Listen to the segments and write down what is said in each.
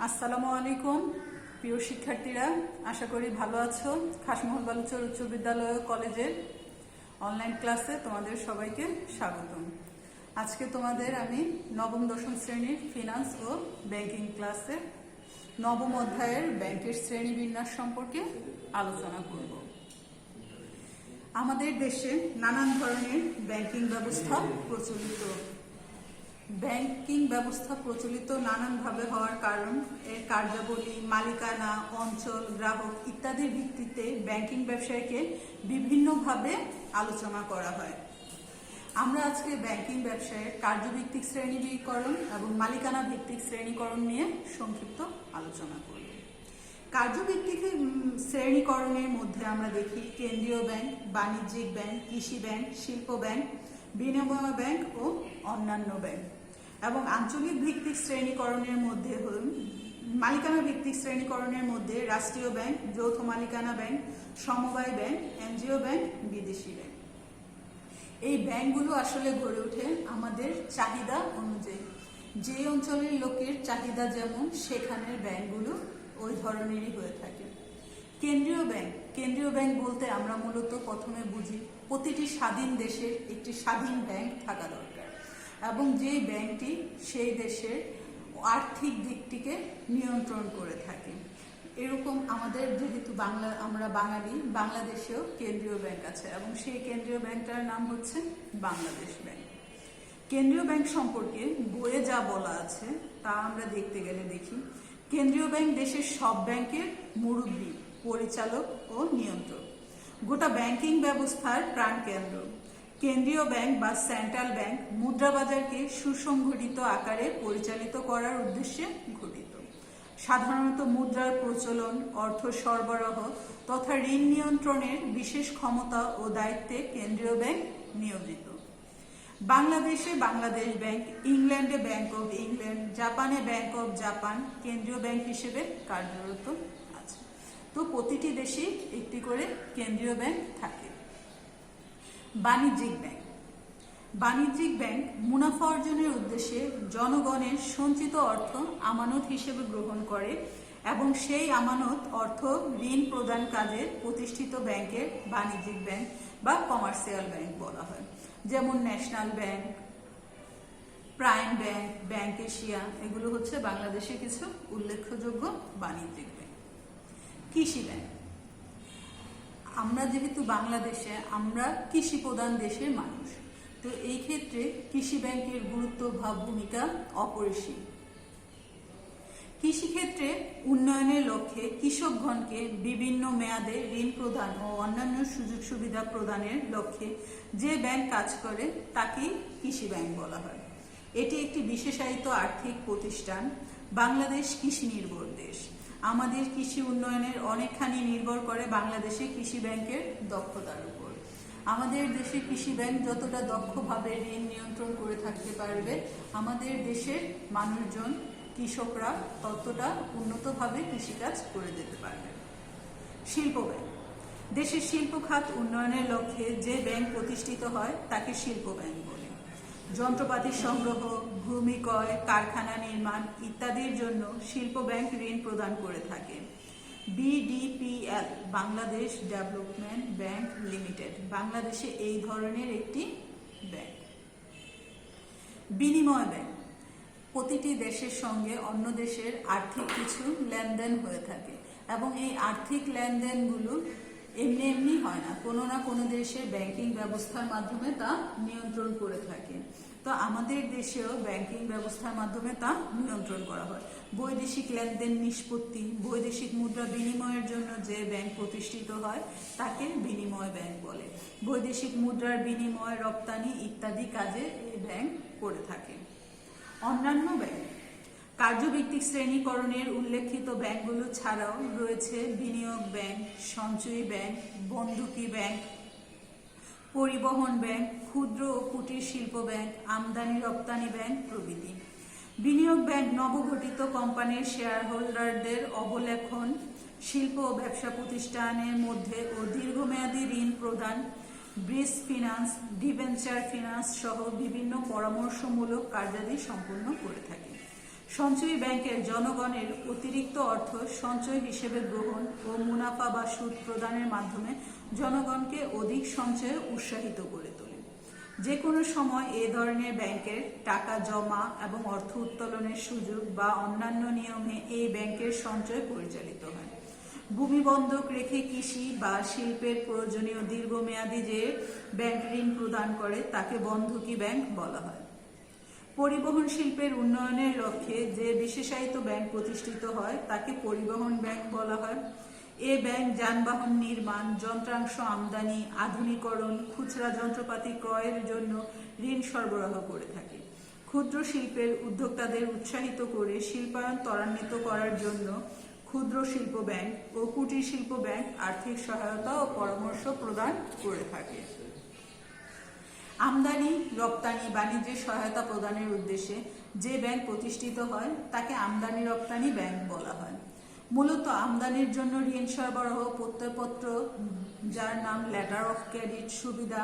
আসসালামু আলাইকুম প্রিয় শিক্ষার্থীরা, আশা করি ভালো আছো। খাসমোহন বালুচর উচ্চ বিদ্যালয় কলেজের অনলাইন ক্লাসে তোমাদের সবাইকে স্বাগতম। আজকে তোমাদের আমি নবম দশম শ্রেণীর ফিনান্স ও ব্যাংকিং ক্লাসে নবম অধ্যায়ের ব্যাংকের শ্রেণীবিন্যাস সম্পর্কে আলোচনা করব। আমাদের দেশে নানান ধরনের ব্যাংকিং ব্যবস্থা প্রচলিত। ব্যাংকিং ব্যবস্থা প্রচলিত নানানভাবে হওয়ার কারণ এর কার্যাবলী, মালিকানা, অঞ্চল, গ্রাহক ইত্যাদির ভিত্তিতে ব্যাংকিং ব্যবসায়কে বিভিন্নভাবে আলোচনা করা হয়। আমরা আজকে ব্যাংকিং ব্যবসায়ের কার্যভিত্তিক শ্রেণীকরণ এবং মালিকানা ভিত্তিক শ্রেণীকরণ নিয়ে সংক্ষিপ্ত আলোচনা করব। কার্যভিত্তিক শ্রেণীকরণের মধ্যে আমরা দেখি কেন্দ্রীয় ব্যাংক, বাণিজ্যিক ব্যাংক, কৃষি ব্যাংক, শিল্প ব্যাংক, বিনিময় ব্যাংক ও অন্যান্য ব্যাংক। এবং আঞ্চলিক ভিত্তিক শ্রেণীকরণের মধ্যে মালিকানা ভিত্তিক শ্রেণীকরণের মধ্যে রাষ্ট্রীয় ব্যাংক, যৌথ মালিকানা ব্যাংক, সমবায় ব্যাংক, এনজিও ব্যাংক, বিদেশি ব্যাংক। এই ব্যাংকগুলো আসলে গড়ে ওঠে আমাদের চাহিদা অনুযায়ী। যে অঞ্চলের লোকের চাহিদা যেমন, সেখানের ব্যাংকগুলো ওই ধরনেরই হয়ে থাকে। কেন্দ্রীয় ব্যাংক বলতে আমরা মূলত প্রথমে বুঝি প্রতিটি স্বাধীন দেশের একটি স্বাধীন ব্যাংক থাকা দরকার এবং যেই ব্যাংকটি সেই দেশের আর্থিক দিকটিকে নিয়ন্ত্রণ করে থাকে। এরকম আমাদের যেহেতু আমরা বাঙালি, বাংলাদেশেও কেন্দ্রীয় ব্যাংক আছে এবং সেই কেন্দ্রীয় ব্যাংকটার নাম হচ্ছে বাংলাদেশ ব্যাংক। কেন্দ্রীয় ব্যাংক সম্পর্কে বইয়ে যা বলা আছে তা আমরা দেখতে গেলে দেখি কেন্দ্রীয় ব্যাংক দেশের সব ব্যাংকের মুরব্বী, পরিচালক ও নিয়ন্ত্রক, গোটা ব্যাংকিং ব্যবস্থার প্রাণকেন্দ্র। কেন্দ্রীয় ব্যাংক বা সেন্ট্রাল ব্যাংক মুদ্রা বাজারকে সুসংগঠিত আকারে পরিচালিত করার উদ্দেশ্যে গঠিত। সাধারণত মুদ্রার প্রচলন, অর্থ সরবরাহ তথা ঋণ নিয়ন্ত্রণের বিশেষ ক্ষমতা ও দায়িত্বে কেন্দ্রীয় ব্যাংক নিয়োজিত। বাংলাদেশে বাংলাদেশ ব্যাংক, ইংল্যান্ডে ব্যাংক অব ইংল্যান্ড, জাপানে ব্যাংক অব জাপান কেন্দ্রীয় ব্যাংক হিসেবে কার্যরত আছে। তো প্রতিটি দেশে একটি করে কেন্দ্রীয় ব্যাংক থাকে। বাণিজ্যিক ব্যাংক মুনাফা অর্জনের উদ্দেশ্যে জনগণের সঞ্চিত অর্থ আমানত হিসেবে গ্রহণ করে এবং সেই আমানত অর্থ ঋণ প্রদান কাজে প্রতিষ্ঠিত ব্যাংকের বাণিজ্যিক ব্যাংক বা কমার্শিয়াল ব্যাংক বলা হয়। যেমন national bank, prime bank, bank Asia, এগুলো হচ্ছে বাংলাদেশে কিছু উল্লেখযোগ্য বাণিজ্যিক ব্যাংক। কৃষি ব্যাংক, আমরা যেহেতু বাংলাদেশে আমরা কৃষি প্রধান দেশের মানুষ, তো এই ক্ষেত্রে কৃষি ব্যাংকের গুরুত্ব বা ভূমিকা অপরিসীম। কৃষিক্ষেত্রে উন্নয়নের লক্ষ্যে কৃষকগণকে বিভিন্ন মেয়াদে ঋণ প্রদান ও অন্যান্য সুযোগ সুবিধা প্রদানের লক্ষ্যে যে ব্যাংক কাজ করে তাকেই কৃষি ব্যাংক বলা হয়। এটি একটি বিশেষায়িত আর্থিক প্রতিষ্ঠান। বাংলাদেশ কৃষি নির্ভর দেশ। আমাদের কৃষি উন্নয়নের অনেকখানি নির্ভর করে বাংলাদেশে কৃষি ব্যাংকের দক্ষতার উপর। আমাদের দেশে কৃষি ব্যাংক যতটা দক্ষভাবে ঋণ নিয়ন্ত্রণ করে থাকতে পারবে, আমাদের দেশের মানুষজন, কৃষকরা ততটা উন্নতভাবে কৃষিকাজ করে যেতে পারবে। শিল্প ব্যাংক, দেশের শিল্প খাত উন্নয়নের লক্ষ্যে যে ব্যাংক প্রতিষ্ঠিত হয় তাকে শিল্প ব্যাংক বলে। যন্ত্রপাতি সংগ্রহ, ভূমি ক্রয়, কারখানা নির্মাণ ইত্যাদির জন্য শিল্প ব্যাংক ঋণ প্রদান করে থাকে। বিডিপিএল, বাংলাদেশ ডেভেলপমেন্ট ব্যাংক লিমিটেড, বাংলাদেশে এই ধরনের একটি ব্যাংক। বিনিময় ব্যাংক, প্রতিটি দেশের সঙ্গে অন্য দেশের আর্থিক কিছু লেনদেন হয়ে থাকে এবং এই আর্থিক লেনদেনগুলো এমনি এমনি হয় না, কোনো না কোনো দেশের ব্যাংকিং ব্যবস্থার মাধ্যমে তা নিয়ন্ত্রণ করে থাকে। তো আমাদের দেশেও ব্যাংকিং ব্যবস্থার মাধ্যমে তা নিয়ন্ত্রণ করা হয়। বৈদেশিক লেনদেন নিষ্পত্তি, বৈদেশিক মুদ্রা বিনিময়ের জন্য যে ব্যাংক প্রতিষ্ঠিত হয় তাকে বিনিময় ব্যাংক বলে। বৈদেশিক মুদ্রার বিনিময়, রপ্তানি ইত্যাদি কাজে এই ব্যাংক করে থাকে। অন্যান্য ব্যাংক, কার্যভিত্তিক শ্রেণীকরণের উল্লেখিত ব্যাংকগুলো ছাড়াও রয়েছে বিনিয়োগ ব্যাংক, সঞ্চয়ী ব্যাংক, বন্ধকি ব্যাংক, পরিবহন ব্যাংক, ক্ষুদ্র ও কুটির শিল্প ব্যাংক, আমদানি রপ্তানি ব্যাংক প্রভৃতি। বিনিয়োগ ব্যাংক নবগঠিত কোম্পানির শেয়ার হোল্ডারদের অবলেখন, শিল্প ও ব্যবসা প্রতিষ্ঠানের মধ্যে ও দীর্ঘমেয়াদী ঋণ প্রদান, ব্রিজ ফিনান্স, ডিবেঞ্চার ফিনান্স সহ বিভিন্ন পরামর্শমূলক কার্যাদি সম্পন্ন করে থাকে। সঞ্চয়ী ব্যাংকের জনগণের অতিরিক্ত অর্থ সঞ্চয় হিসেবে গ্রহণ ও মুনাফা বা সুদ প্রদানের মাধ্যমে জনগণকে অধিক সঞ্চয়ে উৎসাহিত করে তোলে। যে কোনো সময় এ ধরনের ব্যাংকের টাকা জমা এবং অর্থ উত্তোলনের সুযোগ বা অন্যান্য নিয়মে এই ব্যাংকের সঞ্চয় পরিচালিত হয়। ভূমি বন্ধক রেখে কৃষি বা শিল্পের প্রয়োজনীয় দীর্ঘমেয়াদী যে ব্যাংক ঋণ প্রদান করে তাকে বন্ধকি ব্যাংক বলা হয়। পরিবহন শিল্পের উন্নয়নের লক্ষ্যে যে বিশেষায়িত ব্যাংক প্রতিষ্ঠিত হয় তাকে পরিবহন ব্যাংক বলা হয়। এ ব্যাংক যানবাহন নির্মাণ, যন্ত্রাংশ আমদানি, আধুনিকরণ, খুচরা যন্ত্রপাতি ক্রয়ের জন্য ঋণ সরবরাহ করে থাকে। ক্ষুদ্র শিল্পের উদ্যোক্তাদের উৎসাহিত করে শিল্পায়ন ত্বরান্বিত করার জন্য ক্ষুদ্র শিল্প ব্যাংক ও কুটির শিল্প ব্যাংক আর্থিক সহায়তা ও পরামর্শ প্রদান করে থাকে। আমদানি রপ্তানি বাণিজ্যে সহায়তা প্রদানের উদ্দেশ্যে যে ব্যাংক প্রতিষ্ঠিত হয় তাকে আমদানি রপ্তানি ব্যাংক বলা হয়। মূলত আমদানির জন্য ঋণ সরবরাহ, প্রত্যয়পত্র যার নাম লেটার অফ ক্রেডিট, সুবিধা,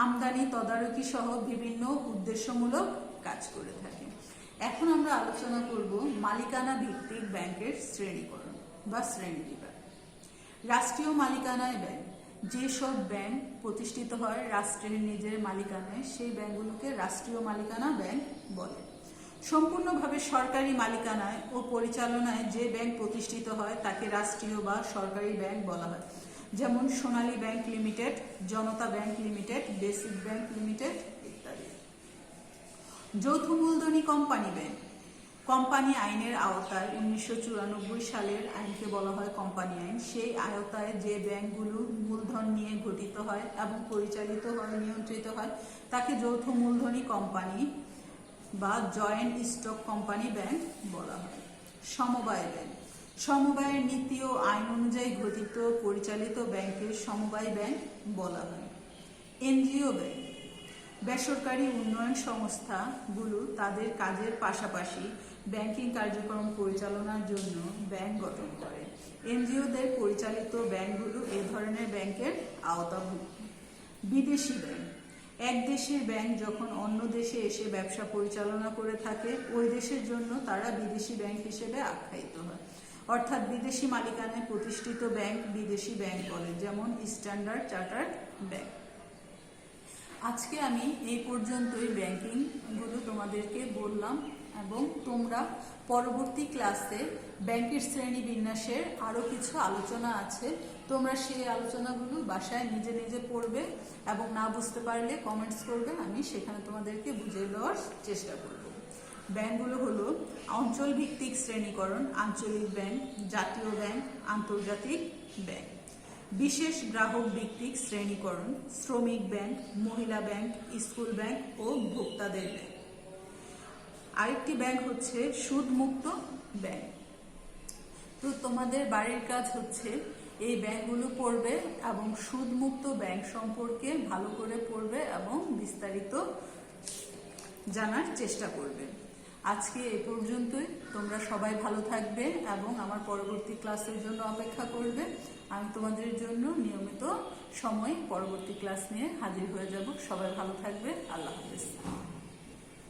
আমদানি তদারকি সহ বিভিন্ন উদ্দেশ্যমূলক কাজ করে থাকে। এখন আমরা আলোচনা করব মালিকানা ভিত্তিক ব্যাংকের শ্রেণীকরণ বা শ্রেণীবিভাগ। রাষ্ট্রীয় মালিকানায় ব্যাংক, যেসব ব্যাংক প্রতিষ্ঠিত হয় রাষ্ট্রের নিজের মালিকানায় সেই ব্যাংকগুলোকে রাষ্ট্রীয় মালিকানা ব্যাংক বলে। সম্পূর্ণভাবে সরকারি মালিকানায় ও পরিচালনায় যে ব্যাংক প্রতিষ্ঠিত হয় তাকে রাষ্ট্রীয় বা সরকারি ব্যাংক বলা হয়, যেমন Sonali bank limited, Janata bank limited, basic bank limited ইত্যাদি। যৌথ মূলধনী কোম্পানি ব্যাংক কোম্পানি আইনের আওতায় 1994 সালের আইনকে বলা হয় কোম্পানি আইন। সেই আওতায় যে ব্যাংকগুলো মূলধন নিয়ে গঠিত হয় এবং পরিচালিত হয়, নিয়ন্ত্রিত হয় তাকে যৌথ মূলধনী কোম্পানি বা জয়েন্ট স্টক কোম্পানি ব্যাংক বলা হয়। সমবায় ব্যাংক সমবায়ের নীতি ও আইন অনুযায়ী গঠিত পরিচালিত ব্যাংকের সমবায় ব্যাংক বলা হয়। এনজিও ব্যাংক বেসরকারি উন্নয়ন সংস্থাগুলো তাদের কাজের পাশাপাশি ব্যাংকিং কার্যক্রম পরিচালনার জন্য ব্যাংক গঠন করে। এনজিওদের পরিচালিত ব্যাংকগুলো এ ধরনের ব্যাংকের আওতাভুক্ত। বিদেশি ব্যাংক এক দেশের ব্যাংক যখন অন্য দেশে এসে ব্যবসা পরিচালনা করে থাকে ওই দেশের জন্য তারা বিদেশি ব্যাংক হিসেবে আখ্যায়িত হয়। অর্থাৎ বিদেশি মালিকানায় প্রতিষ্ঠিত ব্যাংক বিদেশি ব্যাংক বলে, যেমন স্ট্যান্ডার্ড চার্টার্ড ব্যাংক। আজকে আমি এই পর্যন্তই ব্যাংকিং গুলো তোমাদেরকে বললাম এবং তোমরা পরবর্তী ক্লাসে ব্যাংকের শ্রেণী বিন্যাসের আরো কিছু আলোচনা আছে, তোমরা সেই আলোচনাগুলো বাসায় নিজে নিজে পড়বে এবং না বুঝতে পারলে কমেন্টস করবে, আমি সেখানে তোমাদেরকে বুঝিয়ে দেওয়ার চেষ্টা করব। ব্যাংকগুলো হলো অঞ্চল ভিত্তিক শ্রেণীকরণ, আঞ্চলিক ব্যাংক, জাতীয় ব্যাংক, আন্তর্জাতিক ব্যাংক। বিশেষ গ্রাহক ভিত্তিক শ্রেণীকরণ, শ্রমিক ব্যাংক, মহিলা ব্যাংক, স্কুল ব্যাংক ও ভোক্তাদের ব্যাংক। আরেকটি ব্যাংক হচ্ছে সুদমুক্ত ব্যাংক। তো তোমাদের বাড়ির কাজ হচ্ছে এই ব্যাংকগুলো পড়বে এবং সুদমুক্ত ব্যাংক সম্পর্কে ভালো করে পড়বে এবং বিস্তারিত জানার চেষ্টা করবে। আজকে এই পর্যন্তই, তোমরা সবাই ভালো থাকবে এবং আমার পরবর্তী ক্লাসের জন্য অপেক্ষা করবে। আমি তোমাদের জন্য নিয়মিত সময় পরবর্তী ক্লাস নিয়ে হাজির হয়ে যাব। সবাই ভালো থাকবে। আল্লাহ হাফেজ।